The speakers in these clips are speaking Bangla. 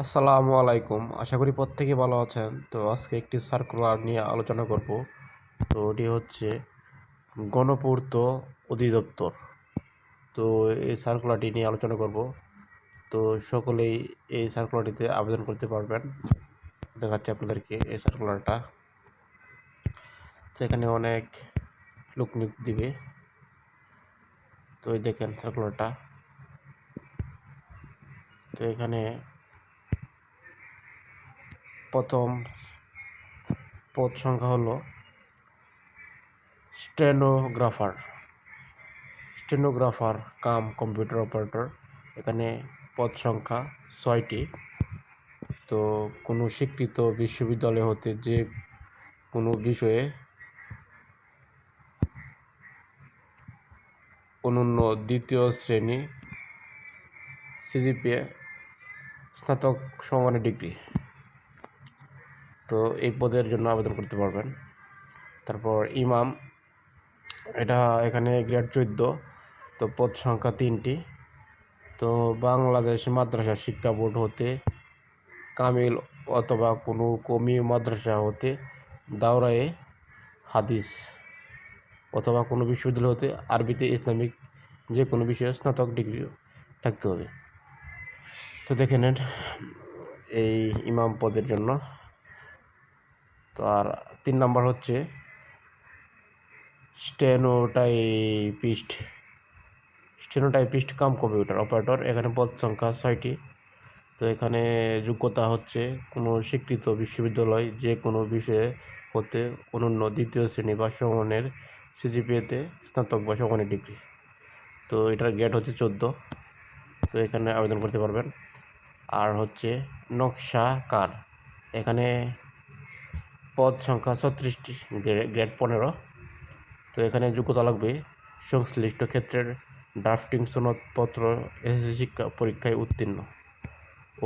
আসসালামু আলাইকুম। আশা করি প্রত্যেকে ভালো আছেন। তো আজকে একটি সার্কুলার নিয়ে আলোচনা করব। তো এটি হচ্ছে গণপূর্ত অধিদপ্তর। তো এই সার্কুলারটি নিয়ে আলোচনা করব। তো সকলেই এই সার্কুলারটিতে আবেদন করতে পারবেন। দেখাচ্ছি আপনাদেরকে এই সার্কুলারটা। তো এখানে অনেক লোক নিয়োগ দিবে। তো এই দেখেন সার্কুলারটা। তো এখানে প্রথম পদ সংখ্যা হলো stenographer stenographer cum computer operator. এখানে পদ সংখ্যা 6টি। তো কোনো স্বীকৃত বিশ্ববিদ্যালয় হতে যে কোনো বিষয়ে অনন্য দ্বিতীয় শ্রেণী সিজিপিএ স্নাতক সমমানের ডিগ্রি। তো এই পদের জন্য আবেদন করতে পারবেন। তারপর ইমাম, এটা এখানে গ্রেড 14। তো পদ সংখ্যা 3টি। তো বাংলাদেশ মাদ্রাসা শিক্ষা বোর্ড হতে কামিল অথবা কোনো কমি মাদ্রাসা হতে দাওরায়ে হাদিস অথবা কোনো বিশ্ববিদ্যালয় হতে আরবিতে ইসলামিক যে কোনো বিষয়ে স্নাতক ডিগ্রি থাকতে হবে। তো দেখে নেন এই ইমাম পদের জন্য। তো আর 3 নাম্বার হচ্ছে স্টেনোটাইপিস্ট কাম কম্পিউটার অপারেটর। এখানে পদ সংখ্যা 6টি। তো এখানে যোগ্যতা হচ্ছে কোনো স্বীকৃত বিশ্ববিদ্যালয় যে কোনো বিষয়ে হতে অনন্য দ্বিতীয় শ্রেণী বা সমমানের সিজিপিএতে স্নাতক বা সমমানের ডিগ্রি। তো এটার গ্রেড হচ্ছে 14। তো এখানে আবেদন করতে পারবেন। আর হচ্ছে নকশাকার, এখানে পদ সংখ্যা 36টি, গ্রেড 15। তো এখানে যোগ্যতা লাগবে সংশ্লিষ্ট ক্ষেত্রের ড্রাফটিং সনদপত্র এসএসসি শিক্ষা পরীক্ষায় উত্তীর্ণ,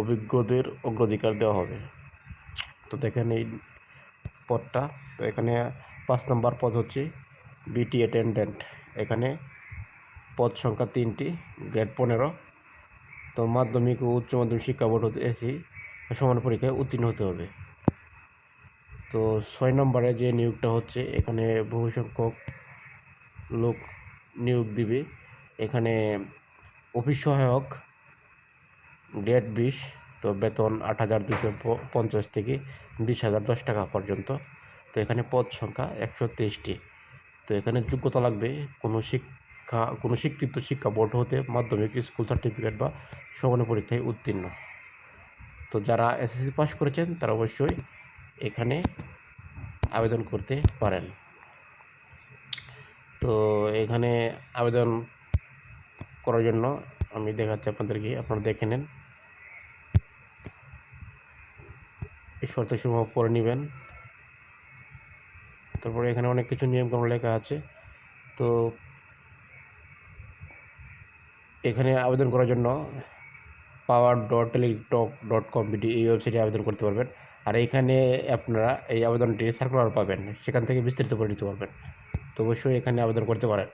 অভিজ্ঞদের অগ্রাধিকার দেওয়া হবে। তো দেখেন এই পদটা। তো এখানে 5 নম্বর পদ হচ্ছে বিটি অ্যাটেন্ডেন্ট। এখানে পদ সংখ্যা 3টি, গ্রেড 15। তো মাধ্যমিক ও উচ্চ মাধ্যমিক শিক্ষা বোর্ড হতে এসি সমান পরীক্ষায় উত্তীর্ণ হতে হবে। তো 6 নম্বরে যে নিয়োগটা হচ্ছে, এখানে বহু সংখ্যক লোক নিয়োগ দিবে। এখানে অফিস সহায়ক, গ্রেড 20। তো বেতন 8,250 থেকে 20,010 টাকা পর্যন্ত। তো এখানে পদ সংখ্যা 123টি। তো এখানে যোগ্যতা লাগবে কোনো স্বীকৃত শিক্ষা বোর্ড হতে মাধ্যমিক স্কুল সার্টিফিকেট বা সমানের পরীক্ষায় উত্তীর্ণ। তো যারা এসএসসি পাস করেছেন তারা অবশ্যই এখানে আবেদন করতে পারেন। তো এখানে আবেদন করার জন্য আমি দেখাচ্ছি আপনাদেরকে, আপনারা দেখে নেন। এই শর্তসমূহ পড়ে নেবেন। তারপরে এখানে অনেক কিছু নিয়মকানুন লেখা আছে। তো এখানে আবেদন করার জন্য power.teletalk.com এই ওয়েবসাইটে আবেদন করতে পারবেন। আর এইখানে আপনারা এই আবেদনটি সার্কুলার পাবেন, সেখান থেকে বিস্তারিত করে নিতে পারবেন। তো অবশ্যই এখানে আবেদন করতে পারেন।